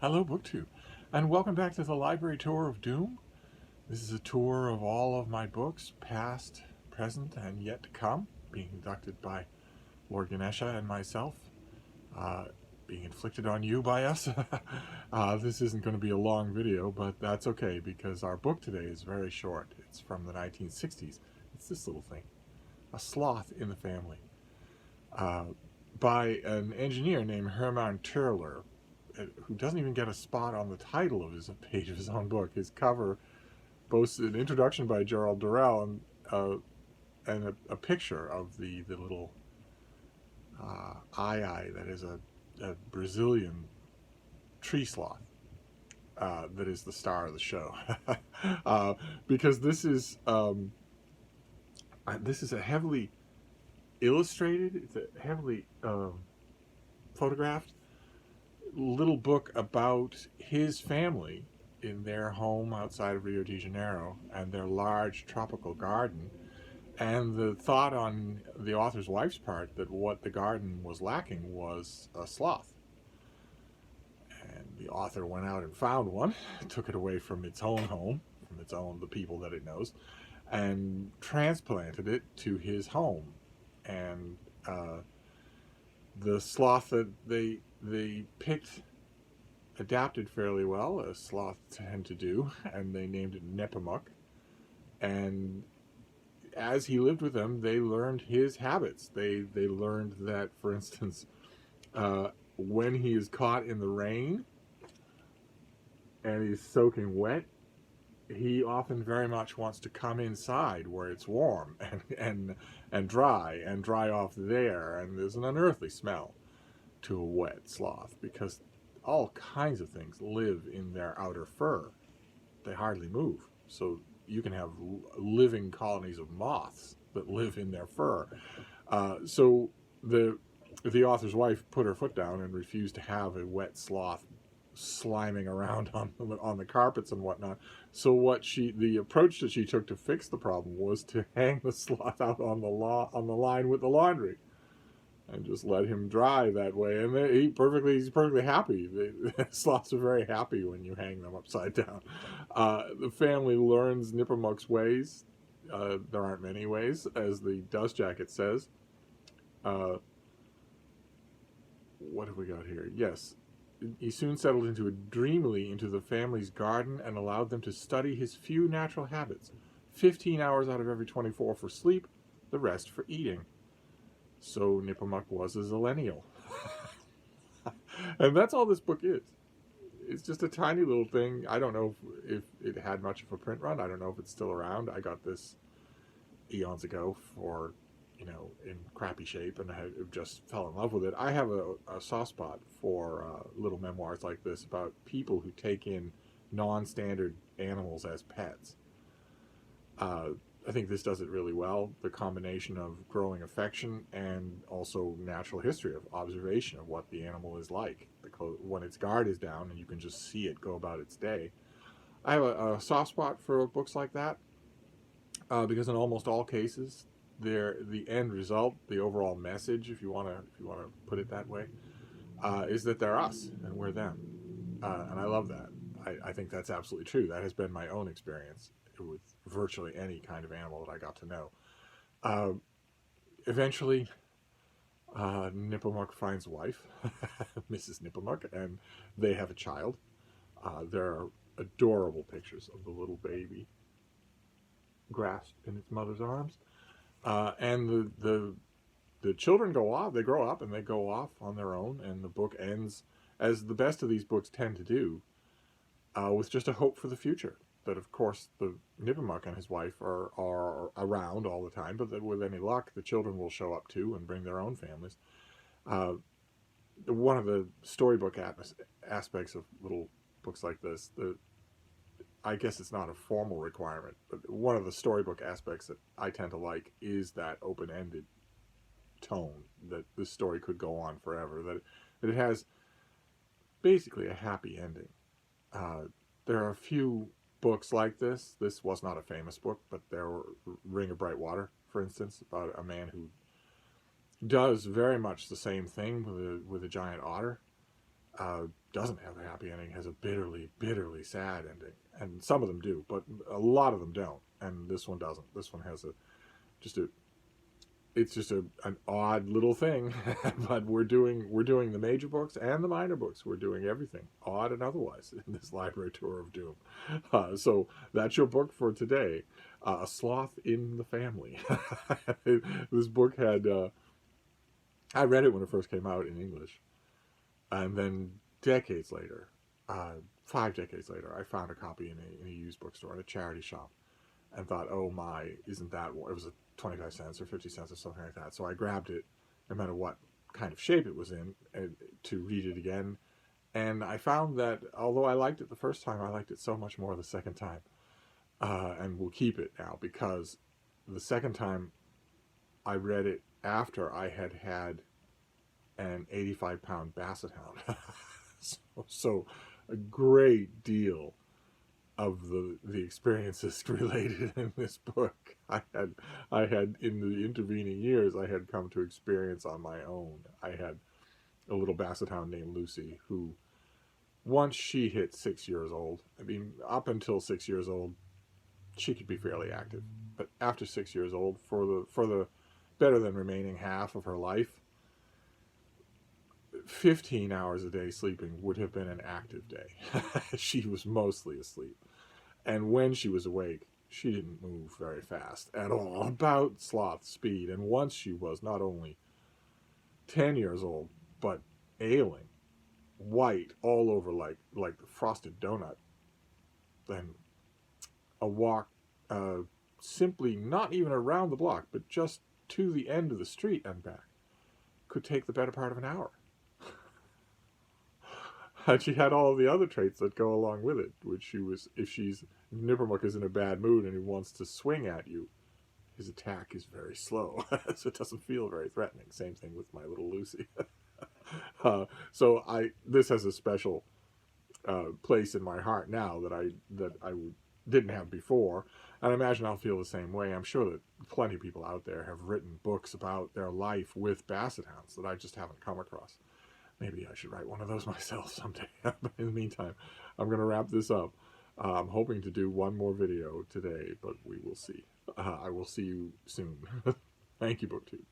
Hello, BookTube, and welcome back to the Library Tour of Doom. This is a tour of all of my books, past, present, and yet to come, being conducted by Lord Ganesha and myself, uh, being inflicted on you by us. This isn't going to be a long video, but that's okay because our book today is very short. It's from the 1960s. It's this little thing, A Sloth in the Family, uh, by an engineer named Hermann Turler, who doesn't even get a spot on the title of his page of his own book. His cover boasts an introduction by Gerald Durrell and a picture of the little eye that is a Brazilian tree sloth that is the star of the show. Because this is a heavily illustrated, it's a heavily photographed little book about his family in their home outside of Rio de Janeiro and their large tropical garden, and the thought on the author's wife's part that what the garden was lacking was a sloth. And the author went out and found one, took it away from its own home, from the people that it knows, and transplanted it to his home. And the sloth that they picked adapted fairly well, as sloths tend to do, and they named it Nepomuk. And as he lived with them, they learned his habits. They learned that, for instance, when he is caught in the rain and he's soaking wet, he often very much wants to come inside where it's warm and dry off there. And there's an unearthly smell to a wet sloth because all kinds of things live in their outer fur. They hardly move. So you can have living colonies of moths that live in their fur. So the author's wife put her foot down and refused to have a wet sloth sliming around on the carpets and whatnot. So the approach that she took to fix the problem was to hang the sloth out on the line with the laundry, and just let him dry that way. And he's perfectly happy. The sloths are very happy when you hang them upside down. The family learns Nepomuk's ways. There aren't many ways, as the dust jacket says. What have we got here? Yes. He soon settled dreamily into the family's garden and allowed them to study his few natural habits. 15 hours out of every 24 for sleep, the rest for eating. So Nepomuk was a zillennial. And that's all this book is. It's just a tiny little thing. I don't know if it had much of a print run. I don't know if it's still around. I got this eons ago for, in crappy shape, and I just fell in love with it. I have a soft spot for little memoirs like this about people who take in non-standard animals as pets. I think this does it really well. The combination of growing affection and also natural history of observation of what the animal is like when its guard is down and you can just see it go about its day. I have a soft spot for books like that because in almost all cases, the end result, the overall message, if you want to put it that way, is that they're us and we're them, and I love that. I think that's absolutely true. That has been my own experience with virtually any kind of animal that I got to know. Uh, Eventually, Nepomuk finds a wife, Mrs. Nepomuk, and they have a child. There are adorable pictures of the little baby grasped in its mother's arms. And the children go off, they grow up and they go off on their own, and the book ends, as the best of these books tend to do, with just a hope for the future. That, of course, the Nepomuk and his wife are around all the time, but that with any luck, the children will show up too and bring their own families. One of the storybook aspects of little books like this, I guess it's not a formal requirement, but one of the storybook aspects that I tend to like is that open-ended tone, that the story could go on forever, that it has basically a happy ending. There are a few books like this. This was not a famous book, but there were Ring of Bright Water, for instance, about a man who does very much the same thing with a giant otter. doesn't have a happy ending, has a bitterly, bitterly sad ending. And some of them do, but a lot of them don't. And this one doesn't. This one has just a it's just an odd little thing. But we're doing the major books and the minor books. We're doing everything, odd and otherwise, in this library tour of doom. So that's your book for today. A Sloth in the Family. This book had I read it when it first came out in English, and then decades later, 5 decades later, I found a copy in a used bookstore at a charity shop, and thought, oh my, isn't that, it was a 25 cents or 50 cents or something like that. So I grabbed it, no matter what kind of shape it was in, to read it again. And I found that although I liked it the first time, I liked it so much more the second time. And we'll keep it now, because the second time I read it after I had had an 85-pound basset hound. So a great deal of the experiences related in this book I had in the intervening years, I had come to experience on my own. I had a little basset hound named Lucy, who once she hit 6 years old, I mean, up until 6 years old, she could be fairly active, but after 6 years old, for the better than remaining half of her life, 15 hours a day sleeping would have been an active day. She was mostly asleep. And when she was awake, she didn't move very fast at all, about Sloth speed. And once she was not only 10 years old, but ailing, white all over like the frosted donut. Then a walk, simply not even around the block, but just to the end of the street and back, could take the better part of an hour. And she had all of the other traits that go along with it, which she was, if Nippermuck is in a bad mood and he wants to swing at you, his attack is very slow, so it doesn't feel very threatening. Same thing with my little Lucy. So this has a special place in my heart now that I didn't have before, and I imagine I'll feel the same way. I'm sure that plenty of people out there have written books about their life with basset hounds that I just haven't come across. Maybe I should write one of those myself someday. But in the meantime, I'm going to wrap this up. I'm hoping to do one more video today, but we will see. I will see you soon. Thank you, BookTube.